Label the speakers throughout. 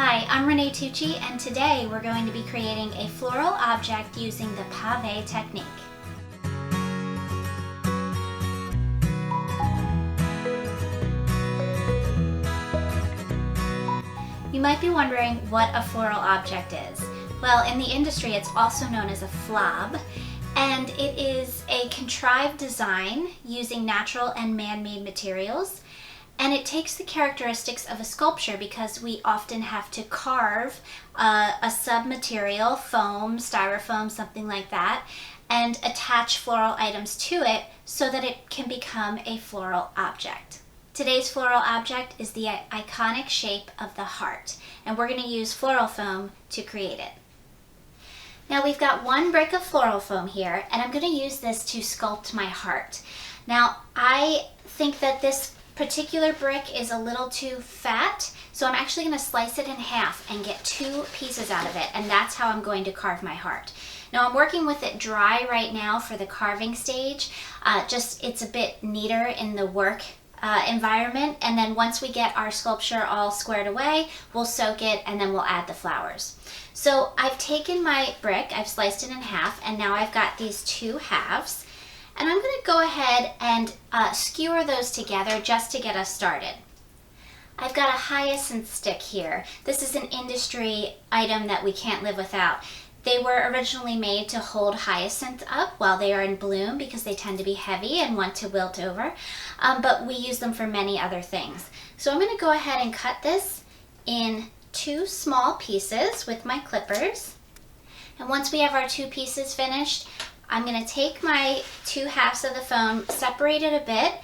Speaker 1: Hi, I'm Renee Tucci, and today we're going to be creating a floral object using the Pave technique. You might be wondering what a floral object is. Well, in the industry it's also known as a F.L.O.B, and it is a contrived design using natural and man-made materials. And it takes the characteristics of a sculpture because we often have to carve a sub-material, foam, styrofoam, something like that, and attach floral items to it so that it can become a floral object. Today's floral object is the iconic shape of the heart, and we're going to use floral foam to create it. Now we've got one brick of floral foam here, and I'm going to use this to sculpt my heart. Now I think that this particular brick is a little too fat, so I'm actually going to slice it in half and get two pieces out of it, and that's how I'm going to carve my heart. Now I'm working with it dry right now for the carving stage, just it's a bit neater in the work environment, and then once we get our sculpture all squared away, we'll soak it and then we'll add the flowers. So I've taken my brick, I've sliced it in half, and now I've got these two halves. And I'm going to go ahead and skewer those together just to get us started. I've got a hyacinth stick here. This is an industry item that we can't live without. They were originally made to hold hyacinth up while they are in bloom because they tend to be heavy and want to wilt over, but we use them for many other things. So I'm going to go ahead and cut this in two small pieces with my clippers. And once we have our two pieces finished, I'm going to take my two halves of the foam, separate it a bit,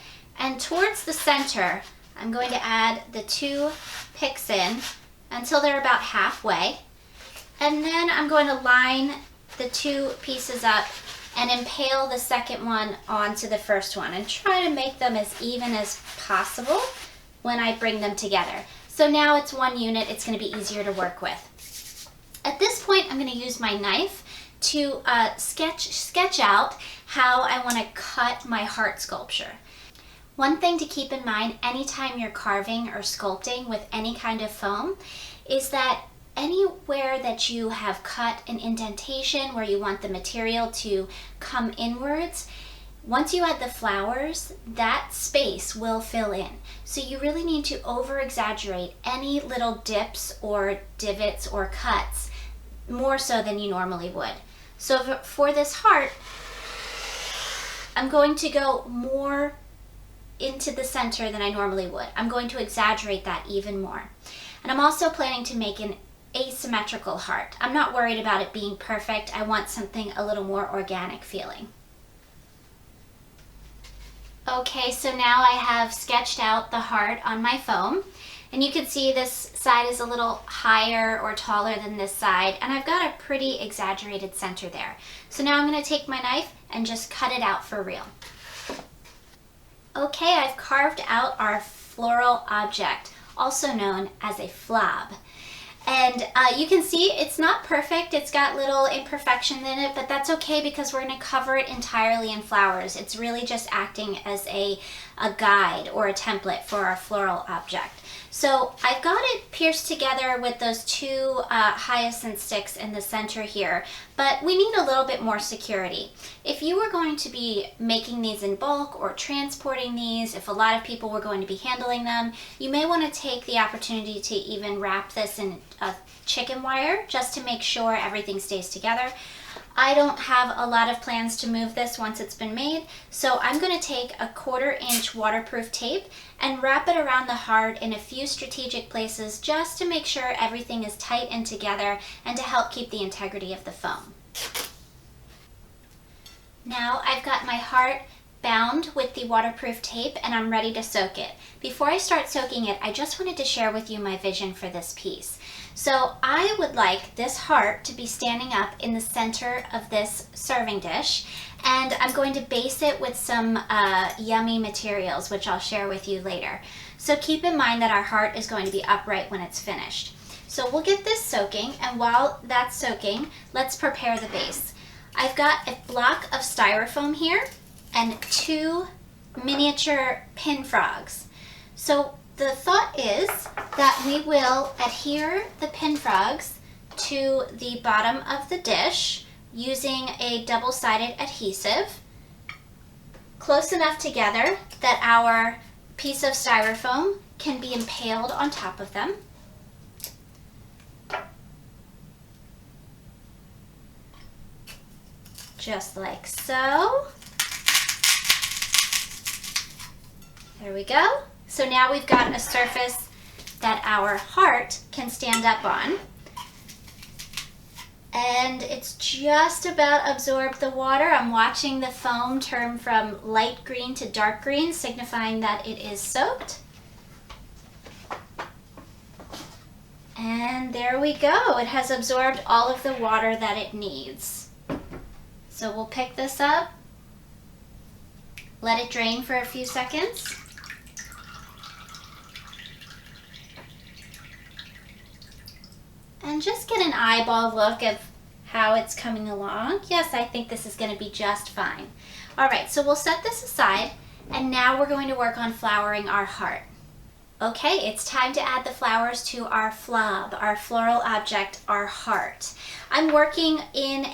Speaker 1: and towards the center, I'm going to add the two picks in until they're about halfway. And then I'm going to line the two pieces up and impale the second one onto the first one and try to make them as even as possible when I bring them together. So now it's one unit, it's going to be easier to work with. At this point, I'm going to use my knife to sketch out how I want to cut my heart sculpture. One thing to keep in mind anytime you're carving or sculpting with any kind of foam is that anywhere that you have cut an indentation where you want the material to come inwards, once you add the flowers, that space will fill in. So you really need to over-exaggerate any little dips or divots or cuts more so than you normally would. So for this heart, I'm going to go more into the center than I normally would. I'm going to exaggerate that even more. And I'm also planning to make an asymmetrical heart. I'm not worried about it being perfect. I want something a little more organic feeling. Okay, so now I have sketched out the heart on my foam. And you can see this side is a little higher or taller than this side, and I've got a pretty exaggerated center there. So now I'm going to take my knife and just cut it out for real. Okay, I've carved out our floral object, also known as a F.L.O.B. And you can see it's not perfect, it's got little imperfections in it, but that's okay because we're going to cover it entirely in flowers. It's really just acting as a guide or a template for our floral object. So I've got it pierced together with those two hyacinth sticks in the center here, but we need a little bit more security. If you were going to be making these in bulk or transporting these, if a lot of people were going to be handling them, you may want to take the opportunity to even wrap this in a chicken wire just to make sure everything stays together. I don't have a lot of plans to move this once it's been made, so I'm going to take a 1/4 inch waterproof tape and wrap it around the heart in a few strategic places just to make sure everything is tight and together and to help keep the integrity of the foam. Now I've got my heart bound with the waterproof tape and I'm ready to soak it. Before I start soaking it, I just wanted to share with you my vision for this piece. So I would like this heart to be standing up in the center of this serving dish, and I'm going to base it with some yummy materials, which I'll share with you later. So keep in mind that our heart is going to be upright when it's finished. So we'll get this soaking, and while that's soaking, let's prepare the base. I've got a block of styrofoam here and two miniature pin frogs. So the thought is that we will adhere the pin frogs to the bottom of the dish using a double-sided adhesive close enough together that our piece of styrofoam can be impaled on top of them. Just like so. There we go. So now we've got a surface that our heart can stand up on. And it's just about absorbed the water. I'm watching the foam turn from light green to dark green, signifying that it is soaked. And there we go. It has absorbed all of the water that it needs. So we'll pick this up, let it drain for a few seconds. And just get an eyeball look of how it's coming along. Yes, I think this is going to be just fine. All right, so we'll set this aside, and now we're going to work on flowering our heart. Okay, it's time to add the flowers to our F.L.O.B, our floral object, our heart. I'm working in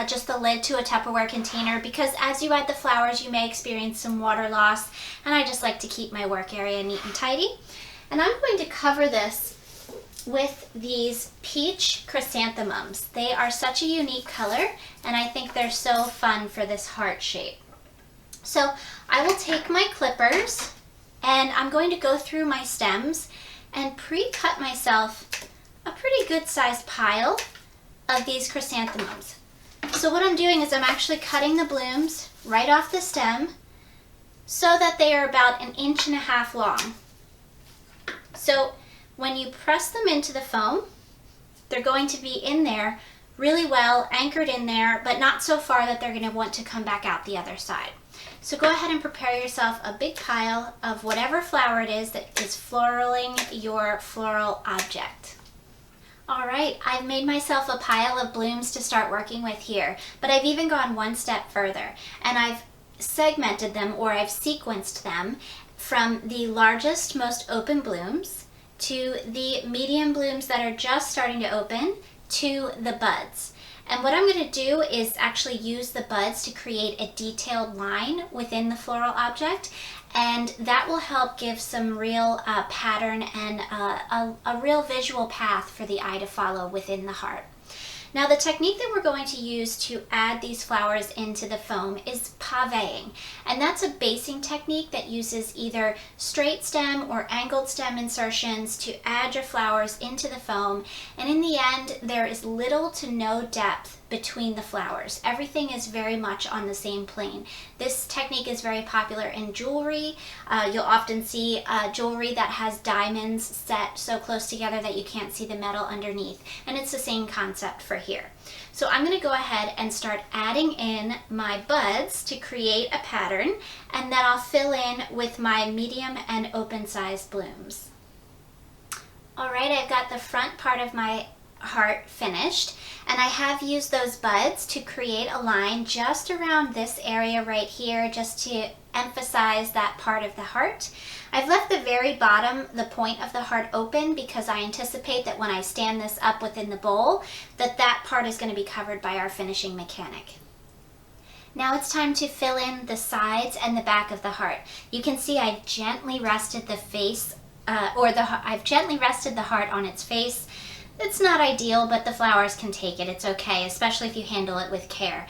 Speaker 1: just the lid to a Tupperware container because as you add the flowers, you may experience some water loss, and I just like to keep my work area neat and tidy. And I'm going to cover this with these peach chrysanthemums. They are such a unique color, and I think they're so fun for this heart shape. So I will take my clippers, and I'm going to go through my stems and pre-cut myself a pretty good sized pile of these chrysanthemums. So what I'm doing is I'm actually cutting the blooms right off the stem so that they are about 1.5 inches long. So when you press them into the foam, they're going to be in there really well, anchored in there, but not so far that they're going to want to come back out the other side. So go ahead and prepare yourself a big pile of whatever flower it is that is floraling your floral object. All right, I've made myself a pile of blooms to start working with here, but I've even gone one step further, and I've segmented them, or I've sequenced them from the largest, most open blooms to the medium blooms that are just starting to open to the buds. And what I'm going to do is actually use the buds to create a detailed line within the floral object, and that will help give some real pattern and a real visual path for the eye to follow within the heart. Now the technique that we're going to use to add these flowers into the foam is paveing, and that's a basing technique that uses either straight stem or angled stem insertions to add your flowers into the foam, and in the end there is little to no depth between the flowers. Everything is very much on the same plane. This technique is very popular in jewelry. You'll often see jewelry that has diamonds set so close together that you can't see the metal underneath, and it's the same concept for here. So I'm going to go ahead and start adding in my buds to create a pattern, and then I'll fill in with my medium and open sized blooms. Alright, I've got the front part of my heart finished, and I have used those buds to create a line just around this area right here, just to emphasize that part of the heart. I've left the very bottom, the point of the heart, open because I anticipate that when I stand this up within the bowl, that part is going to be covered by our finishing mechanic. Now it's time to fill in the sides and the back of the heart. You can see I gently rested the face, I've gently rested the heart on its face. It's not ideal, but the flowers can take it. It's okay, especially if you handle it with care.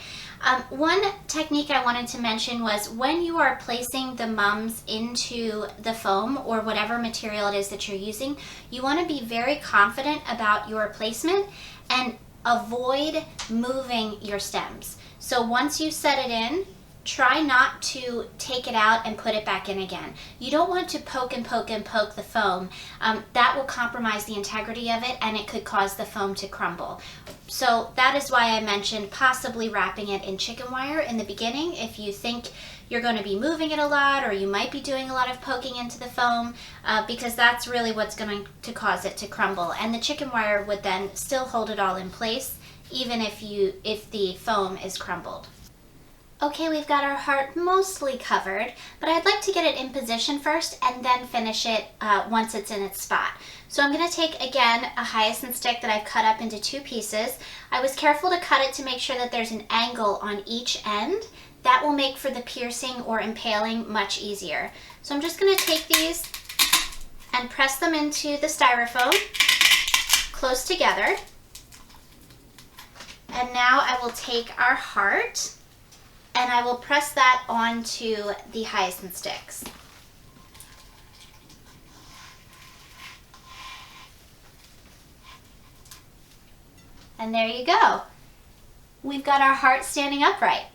Speaker 1: One technique I wanted to mention was when you are placing the mums into the foam or whatever material it is that you're using, you want to be very confident about your placement and avoid moving your stems. So once you set it in, try not to take it out and put it back in again. You don't want to poke and poke and poke the foam. That will compromise the integrity of it, and it could cause the foam to crumble. So that is why I mentioned possibly wrapping it in chicken wire in the beginning if you think you're going to be moving it a lot, or you might be doing a lot of poking into the foam, because that's really what's going to cause it to crumble. And the chicken wire would then still hold it all in place, even if the foam is crumbled. Okay, we've got our heart mostly covered, but I'd like to get it in position first and then finish it once it's in its spot. So I'm going to take, again, a hyacinth stick that I've cut up into 2 pieces. I was careful to cut it to make sure that there's an angle on each end. That will make for the piercing or impaling much easier. So I'm just going to take these and press them into the styrofoam close together. And now I will take our heart and I will press that onto the hyacinth sticks. And there you go. We've got our heart standing upright.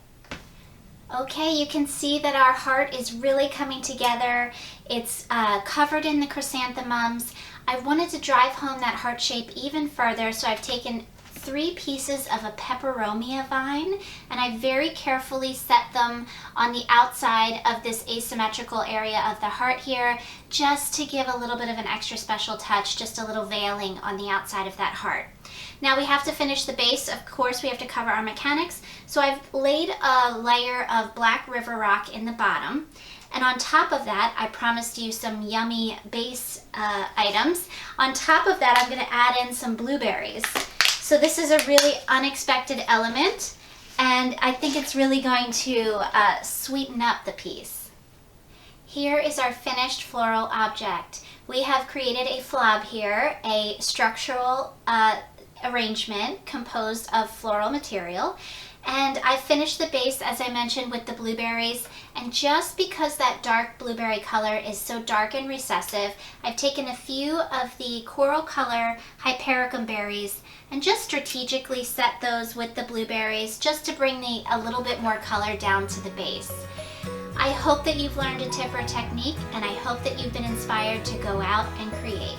Speaker 1: Okay, you can see that our heart is really coming together. It's covered in the chrysanthemums. I wanted to drive home that heart shape even further, so I've taken 3 pieces of a peperomia vine and I very carefully set them on the outside of this asymmetrical area of the heart here, just to give a little bit of an extra special touch, just a little veiling on the outside of that heart. Now we have to finish the base. Of course, we have to cover our mechanics. So I've laid a layer of black river rock in the bottom. And on top of that, I promised you some yummy base items. On top of that, I'm going to add in some blueberries. So this is a really unexpected element, and I think it's really going to sweeten up the piece. Here is our finished floral object. We have created a F.L.O.B here, a structural arrangement composed of floral material. And I finished the base, as I mentioned, with the blueberries. And just because that dark blueberry color is so dark and recessive, I've taken a few of the coral color hypericum berries and just strategically set those with the blueberries just to bring a little bit more color down to the base. I hope that you've learned a tip or technique, and I hope that you've been inspired to go out and create.